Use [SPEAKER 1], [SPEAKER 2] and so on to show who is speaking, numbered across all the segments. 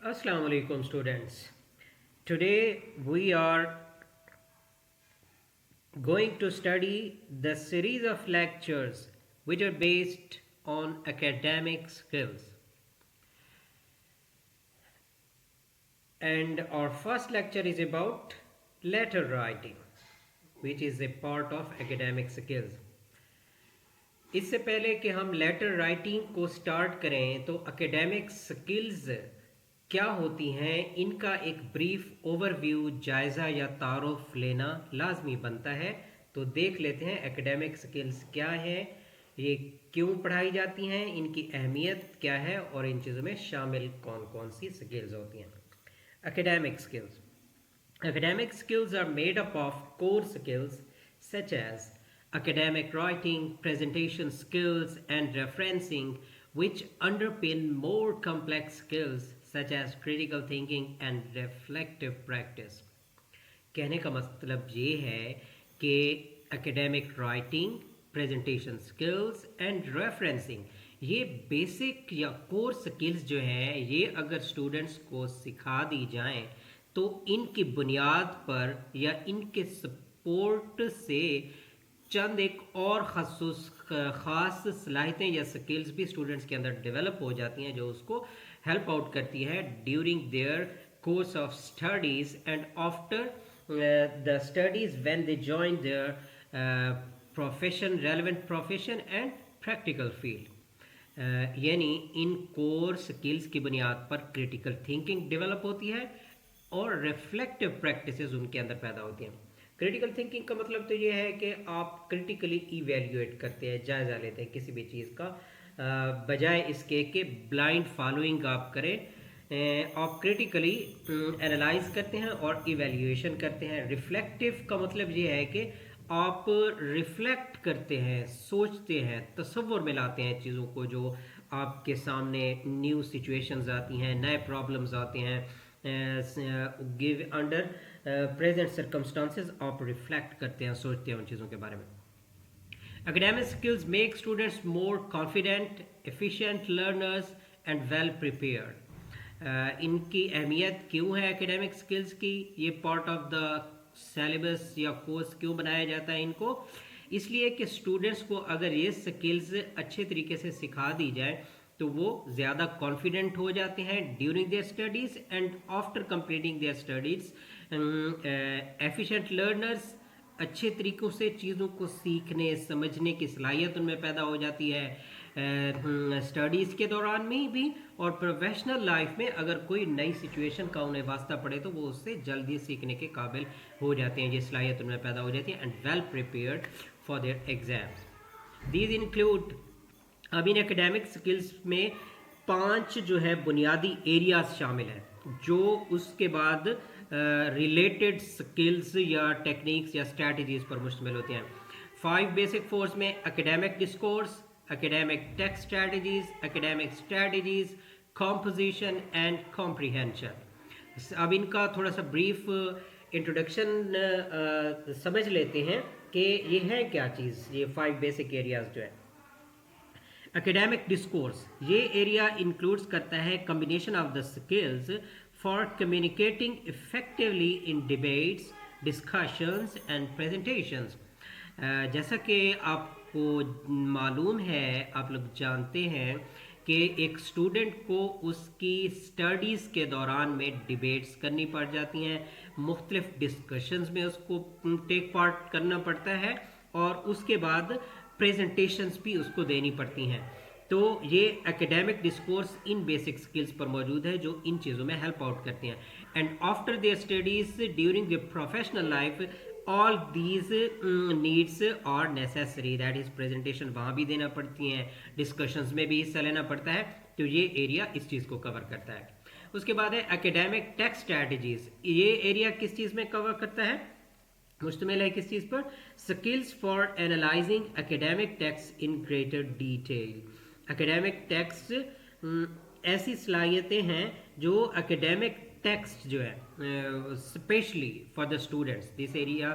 [SPEAKER 1] Assalamu alaikum students. Today we are going to study the series of lectures which are based on academic skills. And our first lecture is about letter writing, which is a part of academic skills. इससे पहले कि हम letter writing को start करें तो academic skills क्या होती हैं इनका एक ब्रीफ ओवरव्यू जायज़ा या तारुफ लेना लाजमी बनता है। तो देख लेते हैं एकेडमिक स्किल्स क्या है, ये क्यों पढ़ाई जाती हैं, इनकी अहमियत क्या है और इन चीज़ों में शामिल कौन कौन सी स्किल्स होती हैं। Academic skills Academic skills are made up of core skills such as academic writing, presentation skills, and referencing, which underpin more complex skills such as critical thinking and reflective practice. कहने का मतलब ये है कि academic writing, presentation skills and referencing ये basic या core skills जो हैं ये अगर स्टूडेंट्स को सिखा दी जाएं तो इनकी बुनियाद पर या इनके सपोर्ट से चंद एक और ख़ास सलाहियतें या स्किल्स भी स्टूडेंट्स के अंदर डेवलप हो जाती हैं जो उसको हेल्प आउट करती है during their course of studies and after the studies when they join their profession relevant profession and practical field. यानी इन कोर स्किल्स की बुनियाद पर क्रिटिकल थिंकिंग डेवलप होती है और रिफ्लेक्टिव प्रैक्टिसेस उनके अंदर पैदा होती हैं। क्रिटिकल थिंकिंग का मतलब तो ये है कि आप क्रिटिकली इवेल्युएट करते हैं, जायज़ा लेते हैं किसी भी चीज़ का, बजाय इसके कि ब्लाइंड फॉलोइंग आप करें। आप क्रिटिकली एनालाइज करते हैं और इवेल्युएशन करते हैं। रिफ्लेक्टिव का मतलब ये है कि आप रिफ्लेक्ट करते हैं, सोचते हैं, तसव्वुर में लाते हैं चीज़ों को जो आपके सामने न्यू सिचुएशंस आती हैं, नए प्रॉब्लम्स आते हैं, गिव अंडर प्रेजेंट सर्कमस्टांसेस आप रिफ्लेक्ट करते हैं, सोचते हैं उन चीज़ों के बारे में। Academic skills make students more confident, efficient learners and well prepared. इनकी अहमियत क्यों है एकेडमिक स्किल्स की, ये पार्ट ऑफ द सिलेबस या कोर्स क्यों बनाया जाता है इनको? इसलिए कि स्टूडेंट्स को अगर ये स्किल्स अच्छे तरीके से सिखा दी जाए तो वो ज़्यादा कॉन्फिडेंट हो जाते हैं during their studies and after completing there studies. Efficient learners अच्छे तरीक़ों से चीज़ों को सीखने समझने की सलाहियत उनमें पैदा हो जाती है स्टडीज़ के दौरान में भी, और प्रोफेशनल लाइफ में अगर कोई नई सिचुएशन का उन्हें वास्ता पड़े तो वो उससे जल्दी सीखने के काबिल हो जाते हैं, ये सलाहियत उनमें पैदा हो जाती है। And well prepared for their exams. These include, अब इन एकेडमिक स्किल्स में 5 जो है बुनियादी एरियाज शामिल हैं जो उसके बाद रिलेटेड स्किल्स या टेक्निक्स या स्ट्रैटेजीज पर मुश्तमिल होते हैं। 5 बेसिक फोर्स में academic discourse, academic text strategies, academic strategies, composition and comprehension. अब इनका थोड़ा सा ब्रीफ इंट्रोडक्शन समझ लेते हैं कि ये है क्या चीज़, ये 5 बेसिक एरियाज जो है। एकेडमिक डिस्कोर्स ये एरिया इंक्लूड्स करता है combination of the skills for communicating effectively in debates, discussions and presentations. जैसा कि आपको मालूम है, आप लोग जानते हैं कि एक स्टूडेंट को उसकी स्टडीज़ के दौरान में डिबेट्स करनी पड़ जाती हैं, मुख्तलिफ डिस्कशंस में उसको टेक पार्ट करना पड़ता है और उसके बाद प्रेजेंटेशंस भी उसको देनी पड़ती हैं। तो ये एकेडमिक डिस्कोर्स इन बेसिक स्किल्स पर मौजूद है जो इन चीज़ों में हेल्प आउट करती हैं। And after their studies during the professional life all these needs are necessary, that is presentation वहाँ भी देना पड़ती हैं, डिस्कशंस में भी हिस्सा लेना पड़ता है, तो ये एरिया इस चीज़ को कवर करता है। उसके बाद है एकेडमिक टेक्स्ट स्ट्रैटेजीज। ये एरिया किस चीज़ में कवर करता है, मुश्तमिल है किस चीज़ पर? Skills for analysing academic text in greater detail. Academic text ऐसी सलाहियतें हैं जो एकेडमिक टेक्स्ट जो है specially for the students, this area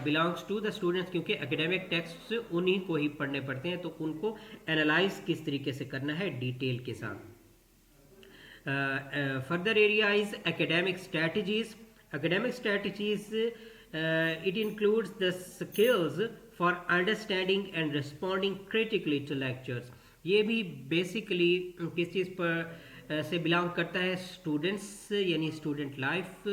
[SPEAKER 1] belongs to the students, क्योंकि एकेडमिक टेक्स्ट उन्हीं को ही पढ़ने पड़ते हैं तो उनको एनालाइज किस तरीके से करना है डिटेल के साथ। Further area is academic strategies. Academic strategies, it includes the skills for understanding and responding critically to lectures. ये भी बेसिकली किस चीज़ पर से बिलोंग करता है, स्टूडेंट्स यानी स्टूडेंट लाइफ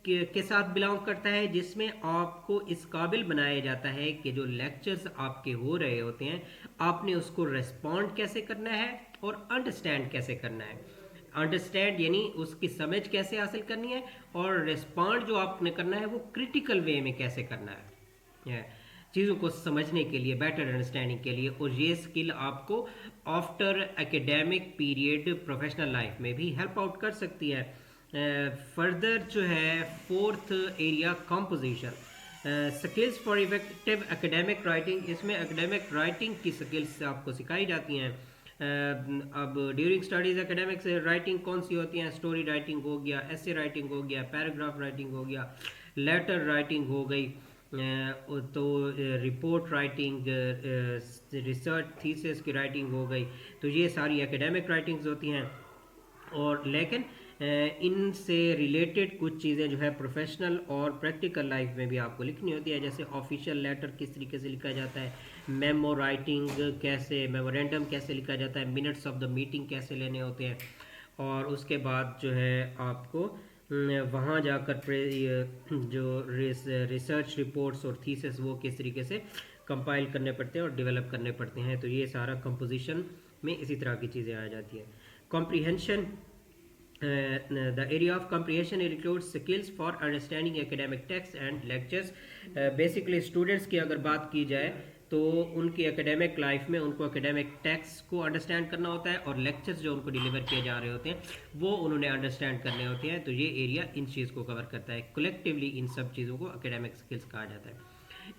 [SPEAKER 1] के साथ बिलोंग करता है, जिसमें आपको इस काबिल बनाया जाता है कि जो लेक्चर्स आपके हो रहे होते हैं आपने उसको रिस्पॉन्ड कैसे करना है और अंडरस्टैंड कैसे करना है। अंडरस्टैंड यानी उसकी समझ कैसे हासिल करनी है, और रिस्पॉन्ड जो आपने करना है वो क्रिटिकल वे में कैसे करना है, चीज़ों को समझने के लिए, बेटर अंडरस्टैंडिंग के लिए। और ये स्किल आपको after academic period professional life में भी हेल्प आउट कर सकती है। फर्दर जो है fourth area composition, skills for effective academic writing. इसमें एकेडमिक राइटिंग की स्किल्स आपको सिखाई जाती हैं। अब ड्यूरिंग स्टडीज एकेडमिक्स राइटिंग कौन सी होती हैं, स्टोरी राइटिंग हो गया, एसे राइटिंग हो गया, पैराग्राफ राइटिंग हो गया, लेटर राइटिंग हो गई, तो रिपोर्ट राइटिंग, रिसर्च थीसिस की राइटिंग हो गई। तो ये सारी एकेडमिक राइटिंग्स होती हैं। और लेकिन इनसे रिलेटेड कुछ चीज़ें जो है प्रोफेशनल और प्रैक्टिकल लाइफ में भी आपको लिखनी होती है, जैसे ऑफिशियल लेटर किस तरीके से लिखा जाता है, मेमो राइटिंग कैसे, मेमोरेंडम कैसे लिखा जाता है, मिनट्स ऑफ द मीटिंग कैसे लेने होते हैं। और उसके बाद जो है आपको वहाँ जाकर जो रिसर्च रिपोर्ट्स और थीसिस वो किस तरीके से कंपाइल करने पड़ते हैं और डेवलप करने पड़ते हैं। तो ये सारा कंपोजिशन में इसी तरह की चीज़ें आ जाती हैं। Comprehension, the area of comprehension includes skills for understanding academic texts and lectures. Basically students की अगर बात की जाए तो उनकी एकेडमिक लाइफ में उनको एकेडमिक टेक्स्ट को अंडरस्टैंड करना होता है, और लेक्चर्स जो उनको डिलीवर किए जा रहे होते हैं वो उन्होंने अंडरस्टैंड करने होते हैं। तो ये एरिया इन चीज़ को कवर करता है। कलेक्टिवली इन सब चीज़ों को एकेडमिक स्किल्स कहा जाता है।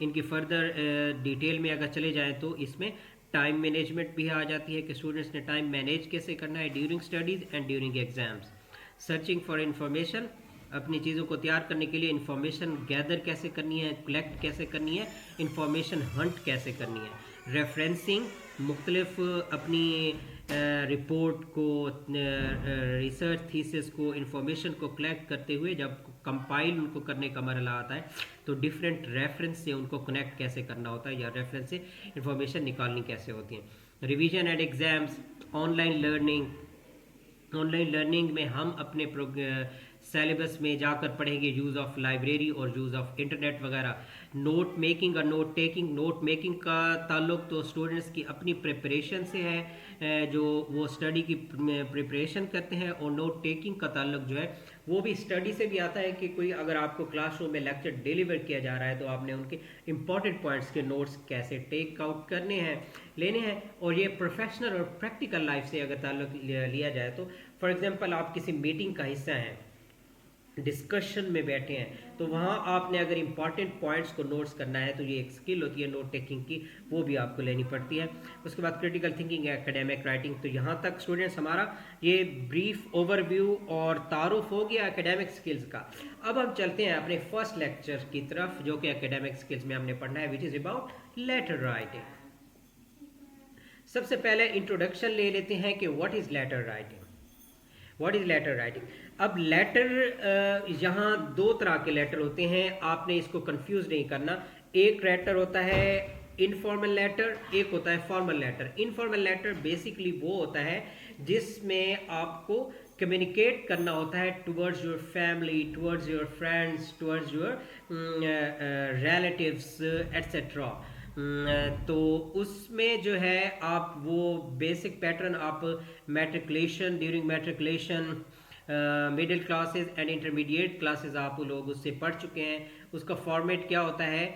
[SPEAKER 1] इनकी फर्दर डिटेल में अगर चले जाएँ तो इसमें टाइम मैनेजमेंट भी आ जाती है कि स्टूडेंट्स ने टाइम मैनेज कैसे करना है during studies and during exams. Searching for information, अपनी चीज़ों को तैयार करने के लिए इंफॉर्मेशन गैदर कैसे करनी है, कलेक्ट कैसे करनी है, इंफॉर्मेशन हंट कैसे करनी है। रेफरेंसिंग, मुख्तलिफ अपनी रिपोर्ट को, रिसर्च थीसिस को, इंफॉर्मेशन को कलेक्ट करते हुए जब कंपाइल उनको करने का मरहला आता है तो डिफरेंट रेफरेंस से उनको कनेक्ट कैसे करना होता है या रेफरेंस से इंफॉर्मेशन निकालनी कैसे होती है। Revision and exams, online learning. Online learning में हम अपने सिलेबस में जाकर पढ़ेंगे यूज़ ऑफ लाइब्रेरी और यूज़ ऑफ इंटरनेट वगैरह। नोट मेकिंग और नोट टेकिंग, नोट मेकिंग का ताल्लुक तो स्टूडेंट्स की अपनी प्रिपरेशन से है, जो वो स्टडी की प्रिपरेशन करते हैं, और नोट टेकिंग का ताल्लुक जो है वो भी स्टडी से भी आता है कि कोई अगर आपको क्लासरूम में लेक्चर डिलीवर किया जा रहा है तो आपने उनके इंपॉर्टेंट पॉइंट्स के नोट्स कैसे टेक आउट करने हैं, लेने हैं। और ये प्रोफेशनल और प्रैक्टिकल लाइफ से अगर ताल्लुक लिया जाए तो फॉर एग्जांपल आप किसी मीटिंग का हिस्सा हैं, डिस्कशन में बैठे हैं, तो वहाँ आपने अगर इंपॉर्टेंट पॉइंट्स को नोट्स करना है तो ये एक स्किल होती है नोट टेकिंग की, वो भी आपको लेनी पड़ती है। उसके बाद क्रिटिकल थिंकिंग, एकेडमिक राइटिंग। तो यहाँ तक स्टूडेंट्स हमारा ये ब्रीफ ओवरव्यू और तारुफ हो गया एकेडमिक स्किल्स का। अब हम चलते हैं अपने फर्स्ट लेक्चर की तरफ जो कि एकेडमिक स्किल्स में हमने पढ़ना है, which is about letter writing. सबसे पहले इंट्रोडक्शन ले लेते हैं कि what is letter writing. What is letter writing. अब लेटर, यहाँ दो तरह के लेटर होते हैं, आपने इसको कंफ्यूज नहीं करना। एक लेटर होता है इनफॉर्मल लेटर, एक होता है formal letter. Informal letter basically वो होता है जिसमें आपको कम्युनिकेट करना होता है towards your family, towards your friends, towards your relatives etcetera. तो उसमें जो है आप वो बेसिक पैटर्न आप matriculation, during matriculation, middle classes and intermediate classes आप लोग उससे पढ़ चुके हैं। उसका फॉर्मेट क्या होता है,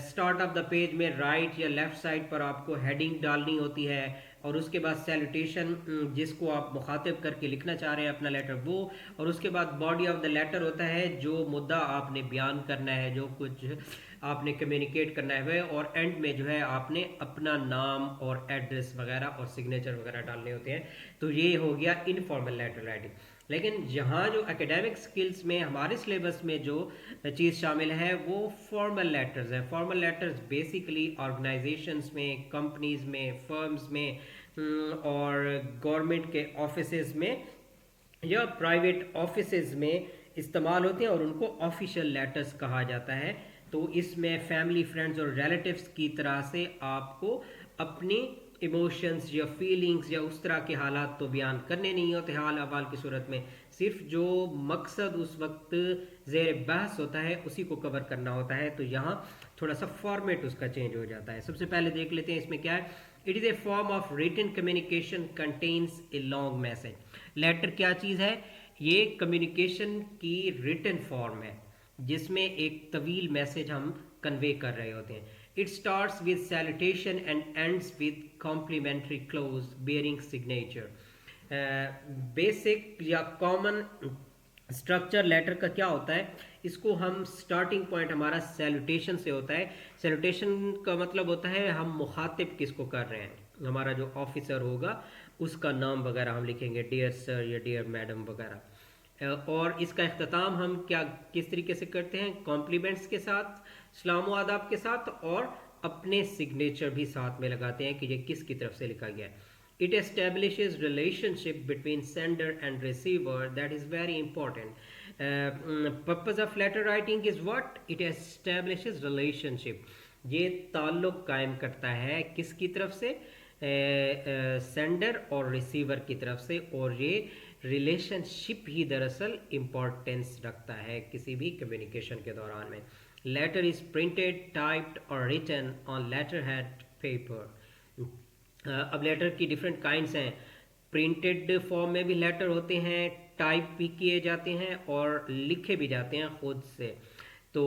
[SPEAKER 1] स्टार्ट ऑफ द पेज में राइट या लेफ्ट साइड पर आपको हेडिंग डालनी होती है, और उसके बाद सैल्यूटेशन जिसको आप मुखातिब करके लिखना चाह रहे हैं अपना लेटर वो, और उसके बाद बॉडी ऑफ द लेटर होता है जो मुद्दा आपने बयान करना है, जो कुछ आपने कम्युनिकेट करना है, और एंड में जो है आपने अपना नाम और एड्रेस वगैरह और सिग्नेचर वगैरह डालने होते हैं। तो ये हो गया इनफॉर्मल लेटर राइटिंग। लेकिन यहाँ जो एकेडमिक स्किल्स में हमारे सिलेबस में जो चीज़ शामिल है वो फॉर्मल लेटर्स हैं। फॉर्मल लेटर्स बेसिकली ऑर्गेनाइजेशंस में, कंपनीज में, फर्म्स में और गवर्नमेंट के ऑफिसेज में या प्राइवेट ऑफिसेज में इस्तेमाल होते हैं और उनको ऑफिशियल लेटर्स कहा जाता है। तो इसमें फैमिली, फ्रेंड्स और रिलेटिव्स की तरह से आपको अपनी इमोशंस या फीलिंग्स या उस तरह के हालात तो बयान करने नहीं होते हाल अहवाल की सूरत में, सिर्फ जो मकसद उस वक्त ज़ेर बहस होता है उसी को कवर करना होता है। तो यहाँ थोड़ा सा फॉर्मेट उसका चेंज हो जाता है। सबसे पहले देख लेते हैं इसमें क्या है। It is a form of written communication contains a long message. Letter क्या चीज़ है? ये कम्युनिकेशन की रिटन फॉर्म है जिसमें एक तवील मैसेज हम कन्वे कर रहे होते हैं। It starts with salutation and ends with complimentary close bearing signature. Basic या कॉमन स्ट्रक्चर लेटर का क्या होता है? इसको हम स्टार्टिंग पॉइंट हमारा सैल्यूटेशन से होता है। सैल्यूटेशन का मतलब होता है हम मुखातिब किसको कर रहे हैं, हमारा जो ऑफिसर होगा उसका नाम वगैरह हम लिखेंगे, डियर सर या डियर मैडम वगैरह। और इसका इख्तिताम हम क्या किस तरीके से करते हैं? कॉम्प्लीमेंट्स के साथ, सलाम आदाब के साथ, और अपने सिग्नेचर भी साथ में लगाते हैं कि ये किसकी तरफ से लिखा गया है। It establishes relationship between sender and receiver. That is very important. Purpose of letter writing is what? It establishes relationship. ये ताल्लुक कायम करता है किसकी तरफ से? सेंडर और रिसीवर की तरफ से। और ये रिलेशनशिप ही दरअसल इम्पोर्टेंस रखता है किसी भी कम्युनिकेशन के दौरान में। लेटर इज प्रिंटेड, टाइप्ड और written on letter head paper. अब लेटर की डिफरेंट काइंड्स हैं। प्रिंटेड फॉर्म में भी लेटर होते हैं, टाइप भी किए जाते हैं और लिखे भी जाते हैं खुद से। तो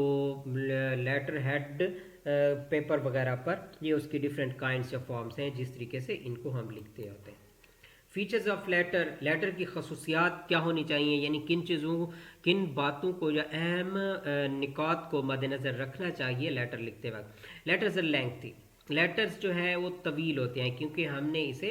[SPEAKER 1] लेटर हेड पेपर वगैरह पर ये उसकी डिफरेंट काइंड्स या फॉर्म्स हैं जिस तरीके से इनको हम लिखते होते हैं। फीचर्स ऑफ लेटर, लेटर की खसूसियात क्या होनी चाहिए, यानी किन चीज़ों, किन बातों को या अहम निकात को मद्देनज़र रखना चाहिए लेटर लिखते वक्त। Letters are lengthy. लेटर्स जो है वो तवील होते हैं क्योंकि हमने इसे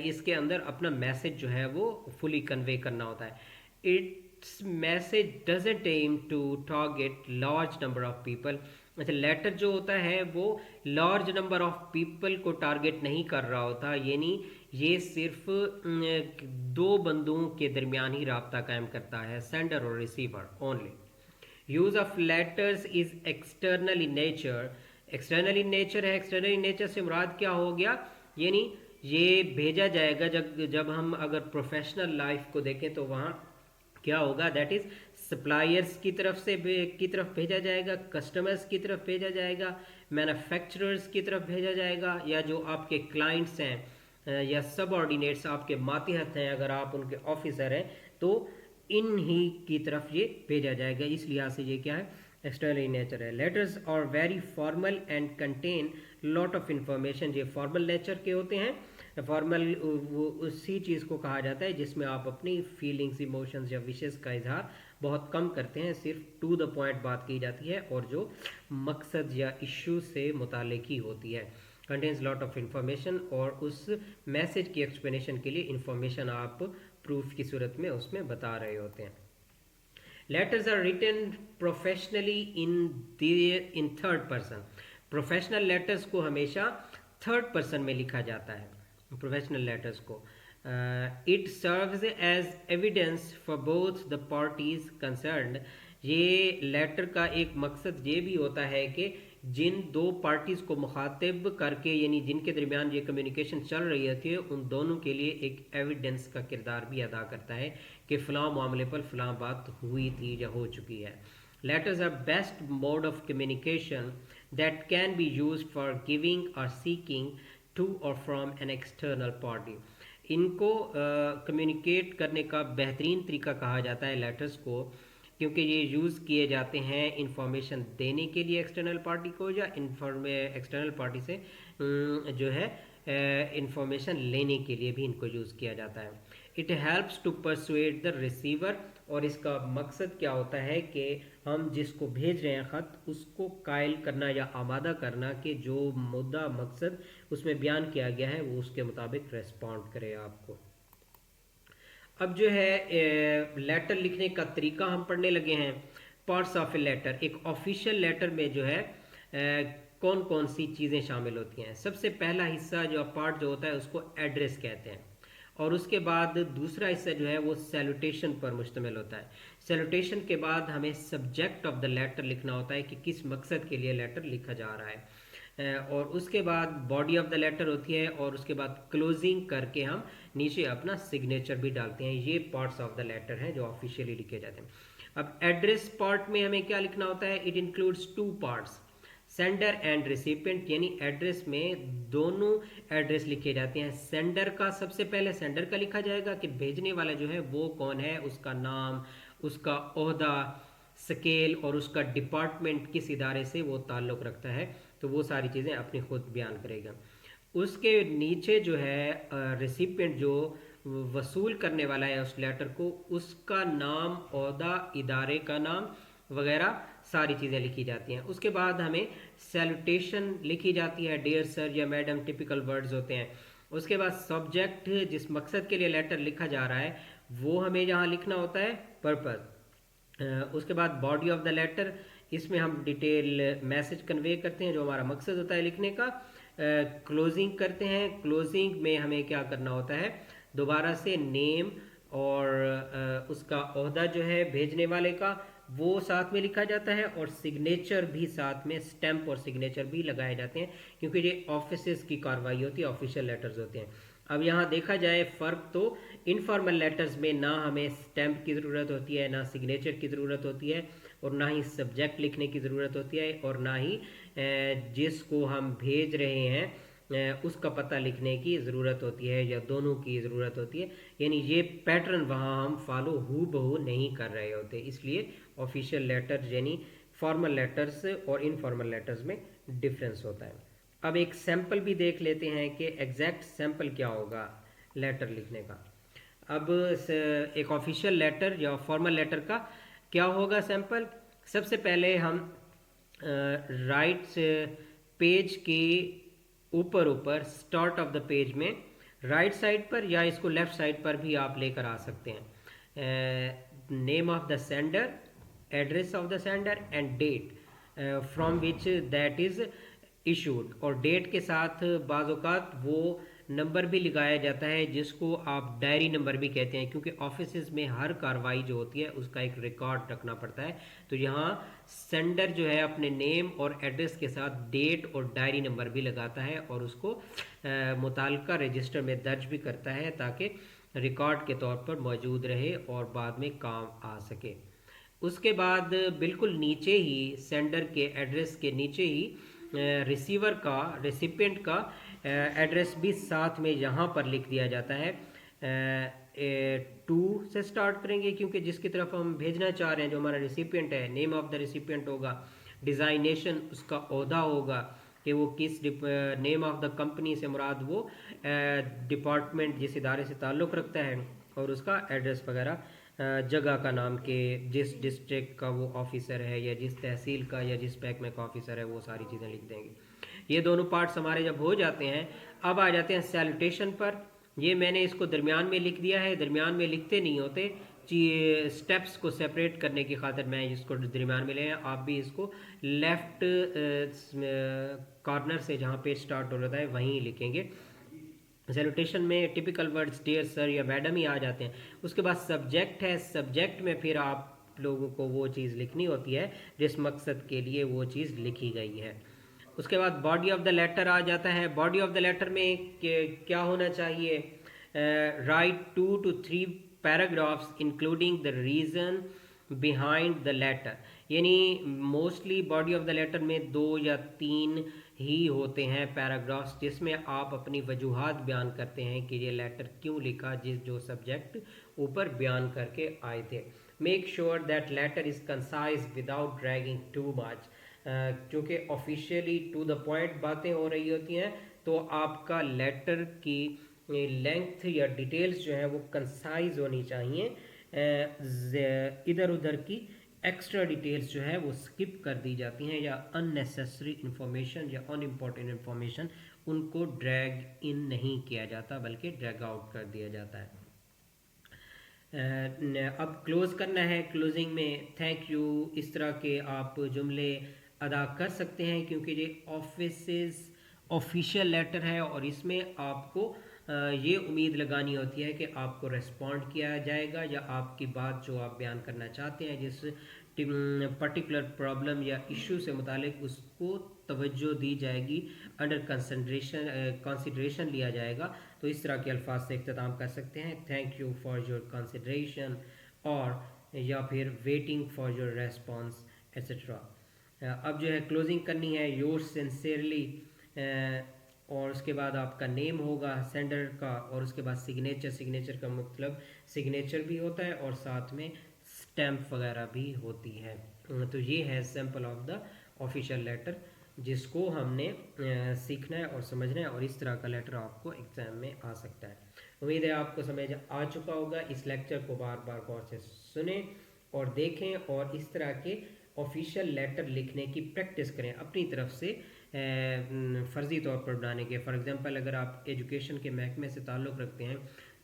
[SPEAKER 1] इसके अंदर अपना मैसेज जो है वो फुली कन्वे करना होता है। Its message doesn't aim to target large number of people. अच्छा, लेटर जो होता है वो लार्ज नंबर ऑफ पीपल को टारगेट नहीं कर रहा होता, यानी ये सिर्फ दो बंदों के दरमियान ही राब्ता कायम करता है, सेंडर और receiver only. Use of letters is external in nature. External in nature है, एक्सटर्नल इन नेचर से मुराद क्या हो गया, यानी ये भेजा जाएगा जब हम अगर प्रोफेशनल लाइफ को देखें तो वहाँ क्या होगा, दैट इज़ सप्लायर्स की तरफ भेजा जाएगा, कस्टमर्स की तरफ भेजा जाएगा, मैन्युफैक्चरर्स की तरफ भेजा जाएगा, या जो आपके क्लाइंट्स हैं या सबऑर्डिनेट्स आपके मातिहत हैं, अगर आप उनके ऑफिसर हैं तो इन ही की तरफ ये भेजा जाएगा। इस लिहाज से ये क्या है, एक्सटर्नल इन नेचर है। Letters are very formal and contain lot of information. ये फॉर्मल नेचर के होते हैं। फॉर्मल उसी चीज़ को कहा जाता है जिसमें आप अपनी फीलिंग्स, इमोशंस या विशेस का इजहार बहुत कम करते हैं, सिर्फ टू द पॉइंट बात की जाती है और जो मकसद या इशू से मुताल्लिक ही होती है। कंटेन्स लॉट ऑफ इंफॉर्मेशन, और उस मैसेज की एक्सप्लेनेशन के लिए इंफॉर्मेशन आप प्रूफ की सूरत में उसमें बता रहे होते हैं। Letters are written professionally in third person. Professional letters को हमेशा थर्ड पर्सन में लिखा जाता है, प्रोफेशनल लेटर्स को। It serves as evidence for both the parties concerned. ये लेटर का एक मकसद ये भी होता है कि जिन दो पार्टीज़ को मुखातिब करके, यानी जिनके दरमियान ये कम्युनिकेशन चल रही थी, उन दोनों के लिए एक एविडेंस का किरदार भी अदा करता है कि फ़लाँ मामले पर फ़लाँ बात हुई थी या हो चुकी है। Letters are best mode of communication that can be use for giving और सीकिंग टू और फ्रॉम एन एक्सटर्नल पार्टी। इनको कम्युनिकेट करने का बेहतरीन तरीका कहा जाता है लेटर्स को, क्योंकि ये यूज़ किए जाते हैं इंफॉर्मेशन देने के लिए एक्सटर्नल पार्टी को, या एक्सटर्नल पार्टी से जो है इंफॉर्मेशन लेने के लिए भी इनको यूज़ किया जाता है। It helps to persuade the receiver, और इसका मकसद क्या होता है कि हम जिसको भेज रहे हैं ख़त उसको कायल करना या आमादा करना कि जो मुद्दा मकसद उसमें बयान किया गया है वो उसके मुताबिक रेस्पॉन्ड करे आपको। अब जो है लेटर लिखने का तरीका हम पढ़ने लगे हैं। Parts of a letter. एक ऑफिशियल लेटर में जो है कौन कौन सी चीज़ें शामिल होती हैं। सबसे पहला हिस्सा जो पार्ट जो होता है उसको एड्रेस कहते हैं, और उसके बाद दूसरा हिस्सा जो है वो सैल्यूटेशन पर मुश्तमिल होता है। सैल्यूटेशन के बाद हमें सब्जेक्ट ऑफ द लेटर लिखना होता है कि किस मकसद के लिए लेटर लिखा जा रहा है, और उसके बाद बॉडी ऑफ द लेटर होती है, और उसके बाद क्लोजिंग करके हम नीचे अपना सिग्नेचर भी डालते हैं। ये पार्ट्स ऑफ द लेटर हैं जो ऑफिशियली लिखे जाते हैं। अब एड्रेस पार्ट में हमें क्या लिखना होता है, it includes two parts, sender and recipient, यानी एड्रेस में दोनों एड्रेस लिखे जाते हैं। सेंडर का सबसे पहले सेंडर का लिखा जाएगा कि भेजने वाला जो है वो कौन है, उसका नाम, उसका ओहदा, स्केल और उसका डिपार्टमेंट किस इदारे से वो ताल्लुक़ रखता है, तो वो सारी चीज़ें अपनी खुद बयान करेगा। उसके नीचे जो है रेसिपिएंट जो वसूल करने वाला है उस लेटर को, उसका नाम, ओहदा, इदारे का नाम वगैरह सारी चीज़ें लिखी जाती हैं। उसके बाद हमें सैल्यूटेशन लिखी जाती है, डियर सर या मैडम, टिपिकल वर्ड्स होते हैं। उसके बाद सब्जेक्ट, जिस मकसद के लिए लेटर लिखा जा रहा है वो हमें यहाँ लिखना होता है, पर्पस। उसके बाद बॉडी ऑफ द लेटर, इसमें हम डिटेल मैसेज कन्वे करते हैं जो हमारा मकसद होता है लिखने का। क्लोजिंग करते हैं, क्लोजिंग में हमें क्या करना होता है, दोबारा से नेम और उसका ओहदा जो है भेजने वाले का वो साथ में लिखा जाता है, और सिग्नेचर भी साथ में, स्टैंप और सिग्नेचर भी लगाए जाते हैं, क्योंकि ये ऑफिसेस की कार्रवाई होती है, ऑफिशियल लेटर्स होते हैं। अब यहाँ देखा जाए फ़र्क, तो इनफॉर्मल लेटर्स में ना हमें स्टैंप की ज़रूरत होती है, ना सिग्नेचर की ज़रूरत होती है, और ना ही सब्जेक्ट लिखने की ज़रूरत होती है, और ना ही जिसको हम भेज रहे हैं उसका पता लिखने की ज़रूरत होती है, या दोनों की ज़रूरत होती है। यानी ये पैटर्न वहाँ हम फॉलो हूबहू नहीं कर रहे होते, इसलिए ऑफिशियल लेटर्स यानी फॉर्मल लेटर्स और इनफॉर्मल लेटर्स में डिफरेंस होता है। अब एक सैंपल भी देख लेते हैं कि एग्जैक्ट सैंपल क्या होगा लेटर लिखने का। अब एक ऑफिशियल लेटर या फॉर्मल लेटर का क्या होगा सैंपल। सबसे पहले हम राइट पेज के ऊपर स्टार्ट ऑफ द पेज में राइट साइड पर, या इसको लेफ्ट साइड पर भी आप लेकर आ सकते हैं, name of the sender, address of the sender and date from which that is issued, और डेट के साथ बाज़ औक़ात वो नंबर भी लगाया जाता है जिसको आप डायरी नंबर भी कहते हैं, क्योंकि ऑफिस में हर कार्रवाई जो होती है उसका एक रिकॉर्ड रखना पड़ता है। तो यहाँ सेंडर जो है अपने नेम और एड्रेस के साथ डेट और डायरी नंबर भी लगाता है, और उसको मुताल्लिका रजिस्टर में दर्ज भी करता है ताकि रिकॉर्ड के तौर पर मौजूद रहे और बाद में काम आ सके। उसके बाद बिल्कुल नीचे ही, सेंडर के एड्रेस के नीचे ही रिसीवर का, रेसिपिएंट का एड्रेस भी साथ में यहाँ पर लिख दिया जाता है। टू से स्टार्ट करेंगे क्योंकि जिसकी तरफ हम भेजना चाह रहे हैं, जो हमारा रेसिपिएंट है, नेम ऑफ द रेसिपिएंट होगा, डिज़ाइनेशन उसका ओहदा होगा कि वो किस नेम ऑफ द कंपनी से मुराद वो डिपार्टमेंट जिस इदारे से ताल्लुक़ रखता है, और उसका एड्रेस वगैरह, जगह का नाम के जिस डिस्ट्रिक्ट का वो ऑफिसर है या जिस तहसील का या जिस महकमे का ऑफिसर है, वो सारी चीज़ें लिख देंगे। ये दोनों पार्ट्स हमारे जब हो जाते हैं, अब आ जाते हैं सैल्यूटेशन पर। ये मैंने इसको दरमियान में लिख दिया है, दरमियान में लिखते नहीं होते, स्टेप्स को सेपरेट करने की खातिर मैं इसको दरमियान में ले आया। आप भी इसको लेफ़्ट कॉर्नर से जहाँ पेज स्टार्ट हो रहा है वहीं लिखेंगे। सैल्यूटेशन में टिपिकल वर्ड्स डियर सर या मैडम ही आ जाते हैं। उसके बाद सब्जेक्ट है, सब्जेक्ट में फिर आप लोगों को वो चीज़ लिखनी होती है जिस मकसद के लिए वो चीज़ लिखी गई है। उसके बाद बॉडी ऑफ द लेटर आ जाता है। बॉडी ऑफ द लेटर में क्या होना चाहिए, write 2 to 3 paragraphs including the reason behind the letter, यानी mostly body of the letter में 2 या 3 ही होते हैं पैराग्राफ्स, जिसमें आप अपनी वजूहात बयान करते हैं कि ये लेटर क्यों लिखा, जो सब्जेक्ट ऊपर बयान करके आए थे। Make sure that letter is concise without dragging too much, क्योंकि ऑफिशियली टू द पॉइंट बातें हो रही होती हैं, तो आपका लेटर की लेंथ या डिटेल्स जो है वो कंसाइज होनी चाहिए। इधर उधर की एक्स्ट्रा डिटेल्स जो है वो स्किप कर दी जाती हैं, या अननेसेसरी इंफॉर्मेशन या अनइम्पॉर्टेंट इंफॉर्मेशन उनको ड्रैग इन नहीं किया जाता बल्कि ड्रैग आउट कर दिया जाता है। अब क्लोज करना है। क्लोजिंग में थैंक यू, इस तरह के आप जुमले अदा कर सकते हैं, क्योंकि ये ऑफिशियल लेटर है और इसमें आपको ये उम्मीद लगानी होती है कि आपको रिस्पॉन्ड किया जाएगा, या आपकी बात जो आप बयान करना चाहते हैं जिस पर्टिकुलर प्रॉब्लम या इशू से मुतालिक, उसको तवज्जो दी जाएगी, अंडर कंसिडरेशन लिया जाएगा। तो इस तरह के अल्फाज से इख्तिताम कर सकते हैं, thank you for your consideration, और या फिर waiting for your response etcetera. अब जो है क्लोजिंग करनी है, योर्स सिंसियरली, और उसके बाद आपका नेम होगा सेंडर का, और उसके बाद सिग्नेचर का मतलब सिग्नेचर भी होता है और साथ में स्टैम्प वगैरह भी होती है। तो ये है sample of the official letter, जिसको हमने सीखना है और समझना है, और इस तरह का लेटर आपको एग्ज़ाम में आ सकता है। उम्मीद है आपको समझ आ चुका होगा। इस लेक्चर को बार बार गौर से सुने और देखें, और इस तरह के ऑफिशियल लेटर लिखने की प्रैक्टिस करें अपनी तरफ से, फ़र्ज़ी तौर पर बनाने के। फॉर एग्ज़ाम्पल, अगर आप एजुकेशन के महकमे से ताल्लुक़ रखते हैं,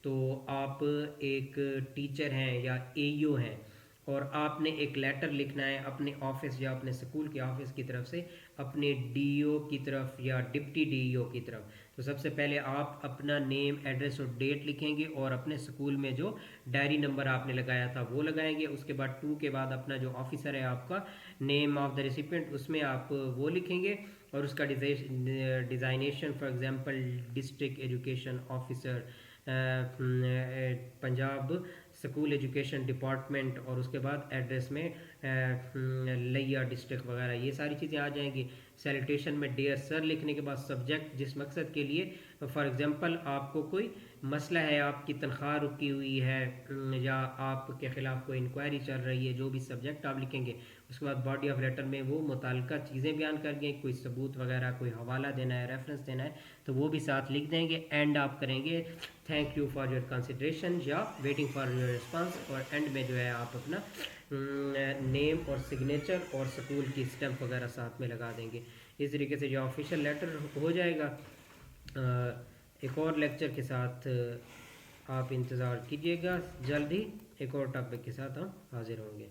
[SPEAKER 1] तो आप एक टीचर हैं या एयू हैं, और आपने एक लेटर लिखना है अपने ऑफिस या अपने स्कूल के ऑफिस की तरफ से अपने डीईओ की तरफ या डिप्टी डीईओ की तरफ। तो सबसे पहले आप अपना नेम, एड्रेस और डेट लिखेंगे, और अपने स्कूल में जो डायरी नंबर आपने लगाया था वो लगाएंगे। उसके बाद 2 के बाद अपना जो ऑफिसर है आपका, नेम ऑफ द रेसिपिएंट, उसमें आप वो लिखेंगे, और उसका designation, for example district education officer Punjab school education department, और उसके बाद एड्रेस में लिया डिस्ट्रिक्ट वगैरह, ये सारी चीज़ें आ जाएंगी। सैल्यूटेशन में डियर सर लिखने के बाद सब्जेक्ट जिस मकसद के लिए, फॉर एग्जांपल आपको कोई मसला है, आपकी तनख्वाह रुकी हुई है, या आपके ख़िलाफ़ कोई इंक्वायरी चल रही है, जो भी सब्जेक्ट आप लिखेंगे। उसके बाद बॉडी ऑफ लेटर में वो मुताल्लिका चीज़ें बयान करके, कोई सबूत वगैरह, कोई हवाला देना है, रेफरेंस देना है, तो वो भी साथ लिख देंगे। एंड आप करेंगे thank you for your consideration या वेटिंग फॉर योर रिस्पांस, और एंड में जो है आप अपना नेम और सिग्नेचर और स्कूल की स्टैम्प वगैरह साथ में लगा देंगे। इस तरीके से जो ऑफिशियल लेटर हो जाएगा। एक और लेक्चर के साथ आप इंतज़ार कीजिएगा, जल्द ही एक और टॉपिक के साथ हम हाजिर होंगे।